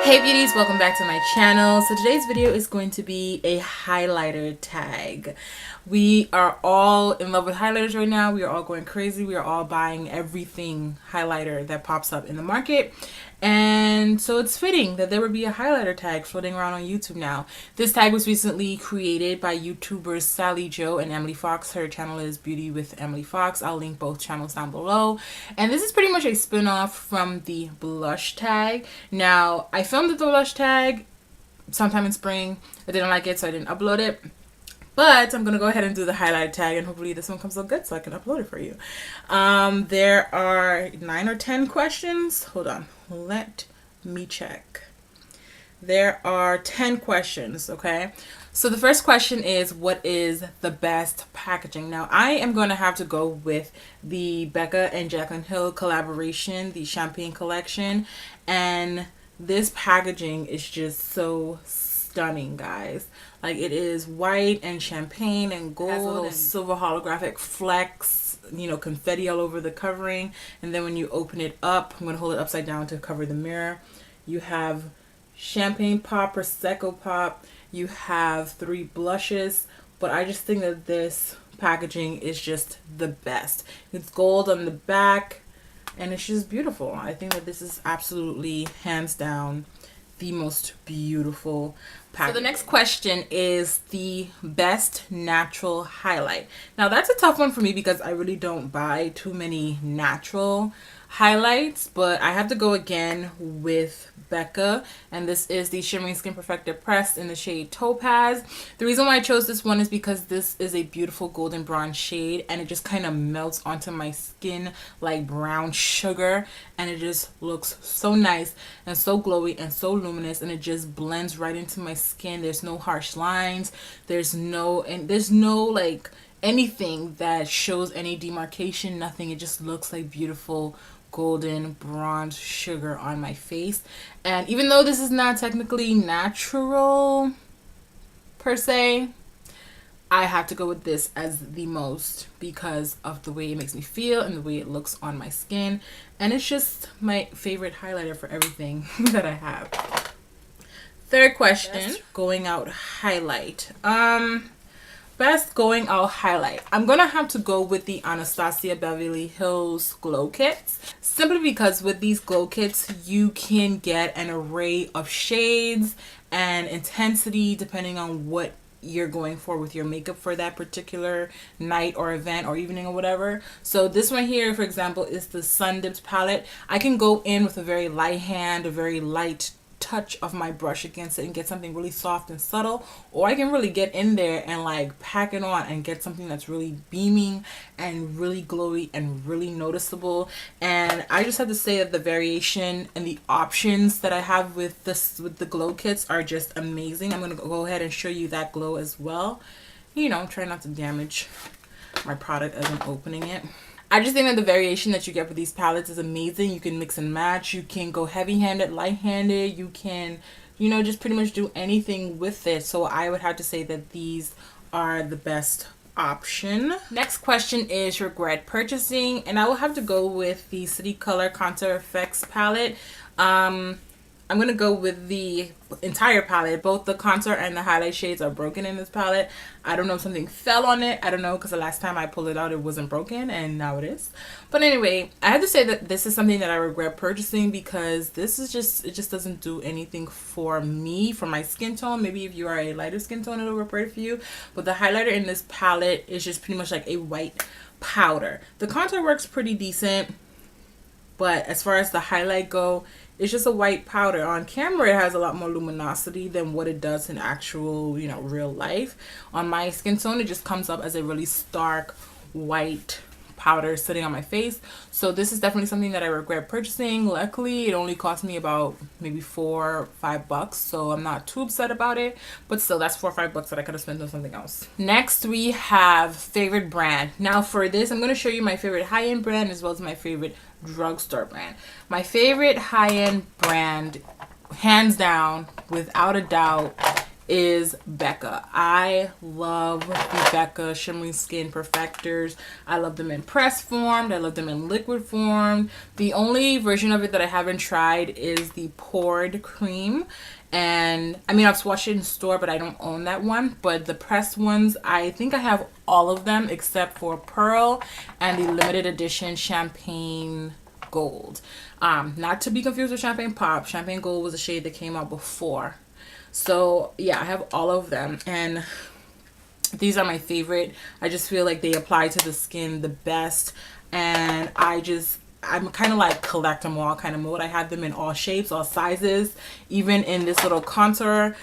Hey beauties, welcome back to my channel. So today's video is going to be a highlighter tag. We are all in love with highlighters right now. We are all going crazy. We are all buying everything highlighter that pops up in the market. And so it's fitting that there would be a highlighter tag floating around on YouTube now. This tag was recently created by YouTubers Sally Joe and Emily Fox. Her channel is BeautyWithEmilyFox. I'll link both channels down below. And this is pretty much a spin-off from the blush tag. Now, I filmed the blush tag sometime in spring. I didn't like it, so I didn't upload it. But I'm going to go ahead and do the highlight tag, and hopefully this one comes out good so I can upload it for you. There are 9 or 10 questions. Hold on. Let me check. There are 10 questions, okay? So the first question is, what is the best packaging? Now, I am going to have to go with the Becca and Jaclyn Hill collaboration, the Champagne collection. And this packaging is just so stunning, guys. Like, it is white and champagne and gold and silver holographic flecks, you know, confetti all over the covering. And then when you open it up, I'm going to hold it upside down to cover the mirror. You have champagne pop, prosecco pop. You have 3 blushes. But I just think that this packaging is just the best. It's gold on the back and it's just beautiful. I think that this is absolutely, hands down, the most beautiful package. So the next question is the best natural highlight. Now that's a tough one for me because I really don't buy too many natural highlights, but I have to go again with Becca, and this is the Shimmering Skin Perfector Pressed in the shade Topaz. The reason why I chose this one is because this is a beautiful golden bronze shade, and it just kind of melts onto my skin like brown sugar, and it just looks so nice and so glowy and so luminous, and it just blends right into my skin. There's no harsh lines, there's no like anything that shows any demarcation, nothing. It just looks like beautiful golden bronze sugar on my face. And even though this is not technically natural per se, I have to go with this as the most because of the way it makes me feel and the way it looks on my skin. And it's just my favorite highlighter for everything that I have. Third question, going out highlight. Best going out highlight. I'm gonna have to go with the Anastasia Glow Kits, simply because with these glow kits you can get an array of shades and intensity depending on what you're going for with your makeup for that particular night or event or evening or whatever. So this one here, for example, is the Sun Dipped palette. I can go in with a very light hand, a very light touch of my brush against it and get something really soft and subtle, or I can really get in there and like pack it on and get something that's really beaming and really glowy and really noticeable. And I just have to say that the variation and the options that I have with the glow kits are just amazing. I'm gonna go ahead and show you that glow as well. You know, try not to damage my product as I'm opening it. I just think that the variation that you get with these palettes is amazing. You can mix and match. You can go heavy-handed, light-handed. You can, you know, just pretty much do anything with it. So I would have to say that these are the best option. Next question is regret purchasing, and I will have to go with the City Color Contour Effects palette. I'm going to go with the entire palette. Both the contour and the highlight shades are broken in this palette. I don't know if something fell on it. I don't know, because the last time I pulled it out it wasn't broken, and now it is. But anyway, I have to say that this is something that I regret purchasing because this is just, it just doesn't do anything for me, for my skin tone. Maybe if you are a lighter skin tone it'll work great for you. But the highlighter in this palette is just pretty much like a white powder. The contour works pretty decent, but as far as the highlight go, it's just a white powder. On camera, it has a lot more luminosity than what it does in actual, you know, real life. On my skin tone, it just comes up as a really stark white powder sitting on my face. So this is definitely something that I regret purchasing. Luckily, it only cost me about maybe $4 or $5, so I'm not too upset about it. But still, that's $4 or $5 that I could have spent on something else. Next, we have favorite brand. Now for this, I'm going to show you my favorite high-end brand as well as my favorite drugstore brand. My favorite high-end brand, hands down, without a doubt, is Becca. I love the Becca Shimmery Skin Perfectors. I love them in press form. I love them in liquid form. The only version of it that I haven't tried is the poured cream. And I mean, I've swatched it in store, but I don't own that one. But the pressed ones, I think I have all of them except for Pearl and the limited edition Champagne Gold. Not to be confused with Champagne Pop. Champagne Gold was a shade that came out before. So yeah, I have all of them, and these are my favorite. I just feel like they apply to the skin the best, and I'm kind of like collect them all kind of mode. I have them in all shapes, all sizes. Even in this little contour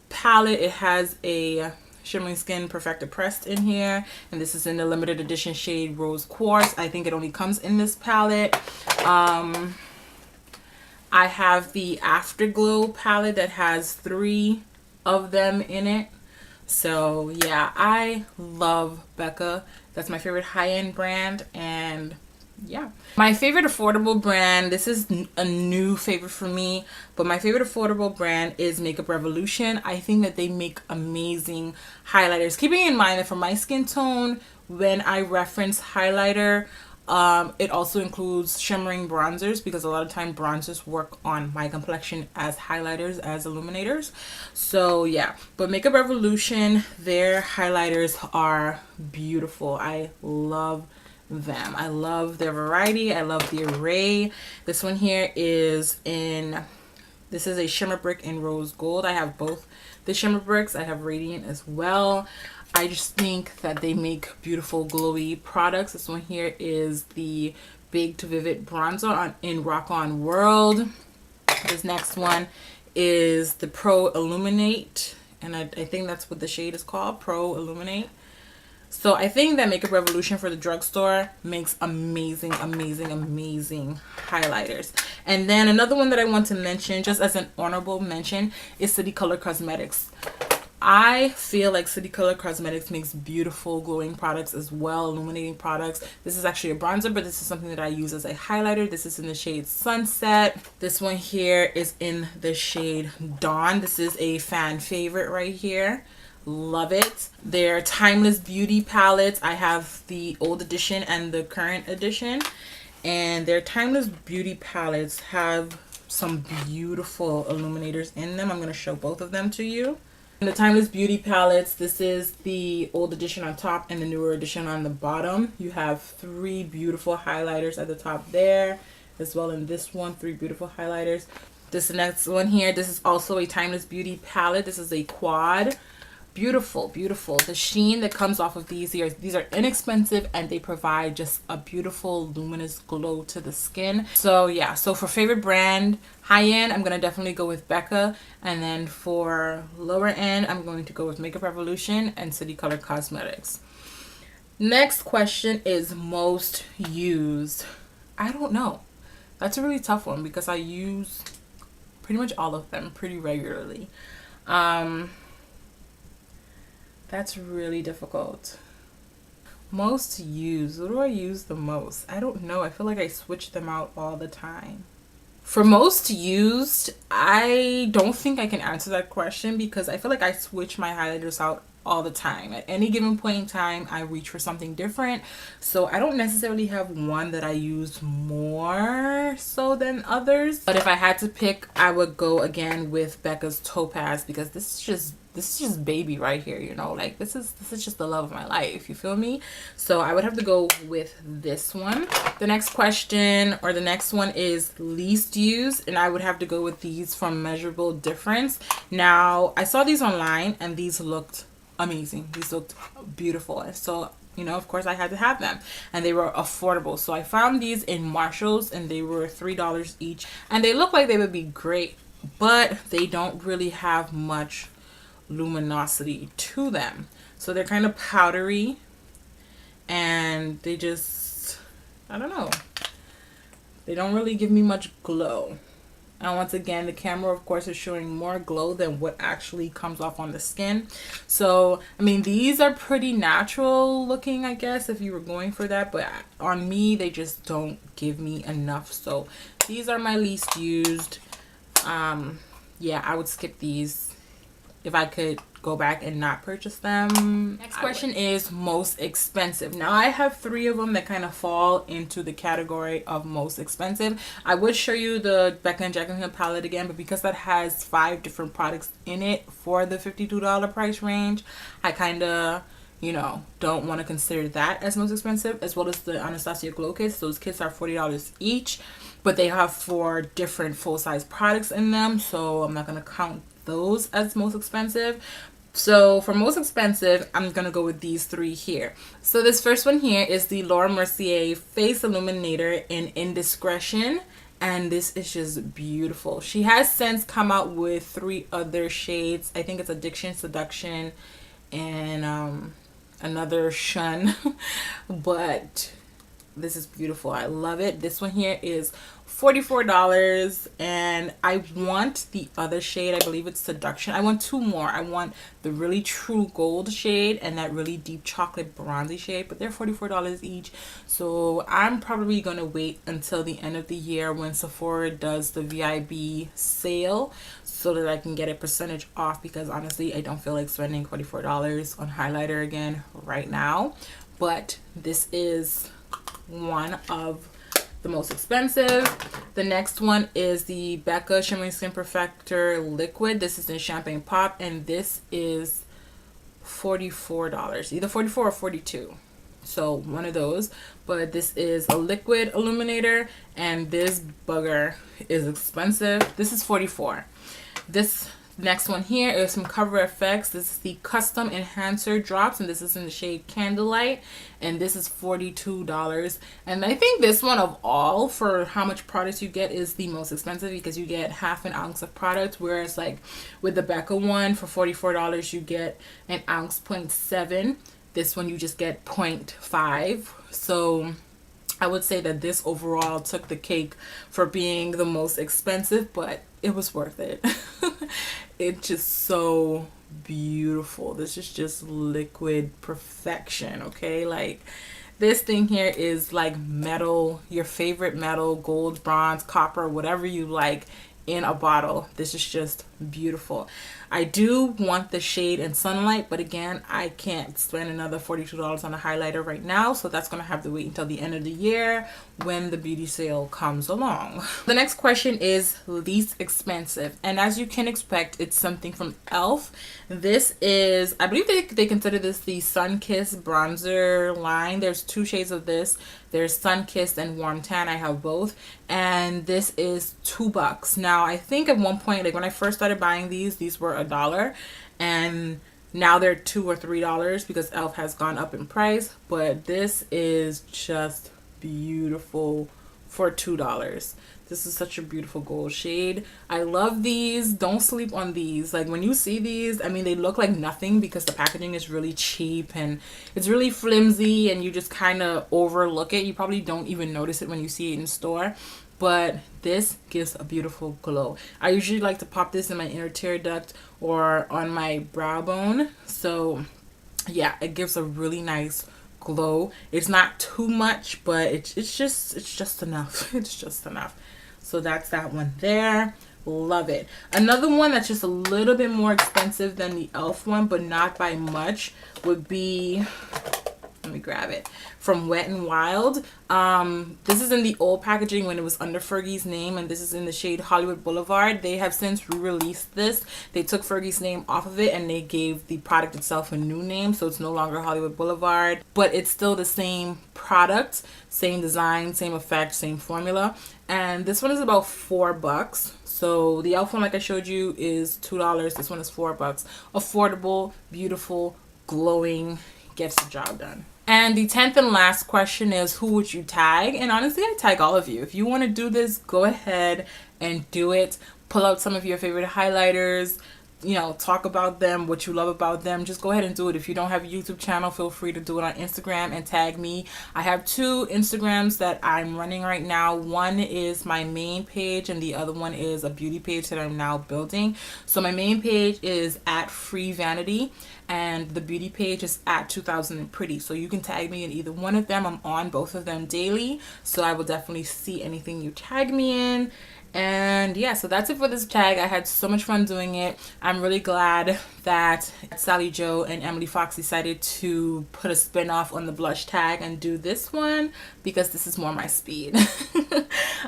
palette, it has a Shimmering Skin Perfector Pressed in here, and this is in the limited edition shade Rose Quartz. I think it only comes in this palette. I have the Afterglow palette that has 3 of them in it. So yeah, I love Becca. That's my favorite high-end brand. And yeah, my favorite affordable brand, this is a new favorite for me, but my favorite affordable brand is Makeup Revolution. I think that they make amazing highlighters. Keeping in mind that for my skin tone, when I reference highlighter, it also includes shimmering bronzers, because a lot of time bronzers work on my complexion as highlighters, as illuminators. So yeah, but Makeup Revolution, their highlighters are beautiful. I love them. I love their variety. I love the array. This one here is this is a shimmer brick in rose gold. I have both the shimmer bricks. I have radiant as well. I just think that they make beautiful glowy products. This one here is the Baked Vivid Bronzer in Rock On World. This next one is the Pro Illuminate, and I think that's what the shade is called, Pro Illuminate. So I think that Makeup Revolution for the drugstore makes amazing, amazing, amazing highlighters. And then another one that I want to mention, just as an honorable mention, is City Color Cosmetics. I feel like City Color Cosmetics makes beautiful glowing products as well, illuminating products. This is actually a bronzer, but this is something that I use as a highlighter. This is in the shade Sunset. This one here is in the shade Dawn. This is a fan favorite right here. Love it. Their Timeless Beauty palettes, I have the old edition and the current edition, and their Timeless Beauty palettes have some beautiful illuminators in them. I'm going to show both of them to you. In the Timeless Beauty palettes, this is the old edition on top and the newer edition on the bottom. You have 3 beautiful highlighters at the top there, as well in this one, 3 beautiful highlighters. This next one here, this is also a Timeless Beauty palette. This is a quad. Beautiful, beautiful. The sheen that comes off of these are inexpensive, and they provide just a beautiful luminous glow to the skin. So yeah, so for favorite brand, high end, I'm gonna definitely go with Becca, and then for lower end, I'm going to go with Makeup Revolution and City Color Cosmetics. Next question is most used. I don't know. That's a really tough one because I use pretty much all of them pretty regularly. That's really difficult. Most used. What do I use the most? I don't know. I feel like I switch them out all the time. For most used, I don't think I can answer that question because I feel like I switch my highlighters out all the time. At any given point in time, I reach for something different. So I don't necessarily have one that I use more so than others. But if I had to pick, I would go again with Becca's Topaz, because this is just baby right here, you know, like this is just the love of my life, you feel me? So I would have to go with this one. The next question, or the next one, is least used, and I would have to go with these from Measurable Difference. Now I saw these online and these looked amazing. These looked beautiful, and so, you know, of course I had to have them, and they were affordable. So I found these in Marshall's and they were $3 each, and they look like they would be great, but they don't really have much luminosity to them. So they're kind of powdery, and they just, I don't know, they don't really give me much glow. And once again, the camera of course is showing more glow than what actually comes off on the skin. So I mean, these are pretty natural looking, I guess, if you were going for that, but on me they just don't give me enough. So these are my least used. Yeah, I would skip these if I could go back and not purchase them. Next question is most expensive. Now I have 3 of them that kind of fall into the category of most expensive. I would show you the Becca and Jaclyn palette again, but because that has 5 different products in it for the $52 price range, I kind of, you know, don't want to consider that as most expensive, as well as the Anastasia Glow Kits. Those kits are $40 each, but they have 4 different full-size products in them, so I'm not going to count those as most expensive. So for most expensive, I'm gonna go with these 3 here. So this first one here is the Laura Mercier Face Illuminator in Indiscretion, and this is just beautiful. She has since come out with 3 other shades. I think it's Addiction, Seduction, and another Shun. But this is beautiful. I love it. This one here is $44, and I want the other shade. I believe it's Seduction. I want 2 more. I want the really true gold shade and that really deep chocolate bronzy shade, but they're $44 each. So I'm probably gonna wait until the end of the year when Sephora does the VIB sale so that I can get a percentage off, because honestly I don't feel like spending $44 on highlighter again right now. But this is one of the most expensive. The next one is the Becca Shimmering Skin Perfector Liquid. This is in Champagne Pop, and this is $44, either $44 or $42. So one of those. But this is a liquid illuminator, and this bugger is expensive. This is $44. This next one here is from Cover FX. This is the Custom Enhancer Drops, and this is in the shade Candlelight, and this is $42. And I think this one of all, for how much products you get, is the most expensive, because you get half an ounce of product, whereas like with the Becca one for $44 you get an ounce 0.7. This one you just get 0.5. So I would say that this overall took the cake for being the most expensive, but it was worth it. It's just so beautiful. This is just liquid perfection, okay? Like, this thing here is like metal, your favorite metal, gold, bronze, copper, whatever you like, in a bottle. This is just beautiful. I do want the shade in Sunlight, but again, I can't spend another $42 on a highlighter right now, so that's gonna have to wait until the end of the year when the beauty sale comes along. The next question is least expensive, and as you can expect, it's something from ELF. This is, I believe they consider this the Sun Kiss bronzer line. There's 2 shades of this. There's Sun Kissed and Warm Tan. I have both, and this is $2. Now I think at one point, like when I first started buying these were $1, and now they're $2 or $3 because ELF has gone up in price. But this is just beautiful for $2. This is such a beautiful gold shade. I love these. Don't sleep on these. Like, when you see these, I mean, they look like nothing because the packaging is really cheap and it's really flimsy, and you just kind of overlook it. You probably don't even notice it when you see it in store. But this gives a beautiful glow. I usually like to pop this in my inner tear duct or on my brow bone. So yeah, it gives a really nice glow. It's not too much, but it's just enough. It's just enough. So that's that one there. Love it. Another one that's just a little bit more expensive than the ELF one, but not by much, would be, let me grab it, from Wet n Wild. This is in the old packaging when it was under Fergie's name, and this is in the shade Hollywood Boulevard. They have since re-released this. They took Fergie's name off of it and they gave the product itself a new name, so it's no longer Hollywood Boulevard, but it's still the same product, same design, same effect, same formula. And this one is about $4. So the ELF one, like I showed you, is $2. This one is $4. Affordable, beautiful, glowing, gets the job done. And the 10th and last question is, who would you tag? And honestly, I tag all of you. If you want to do this, go ahead and do it. Pull out some of your favorite highlighters, you know, talk about them, what you love about them. Just go ahead and do it. If you don't have a YouTube channel, feel free to do it on Instagram and tag me. I have 2 Instagrams that I'm running right now. One is my main page and the other one is a beauty page that I'm now building. So my main page is @freevanity, and the beauty page is at 2000andpretty. So you can tag me in either one of them. I'm on both of them daily, so I will definitely see anything you tag me in. And yeah, so that's it for this tag. I had so much fun doing it. I'm really glad that Sally Joe and Emily Fox decided to put a spin-off on the blush tag and do this one, because this is more my speed.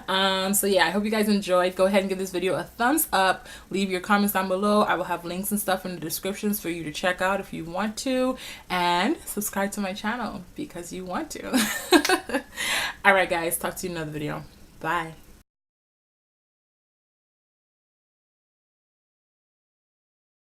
So yeah, I hope you guys enjoyed. Go ahead and give this video a thumbs up. Leave your comments down below. I will have links and stuff in the descriptions for you to check out if you want to, and subscribe to my channel because you want to. All right guys, talk to you in another video. Bye.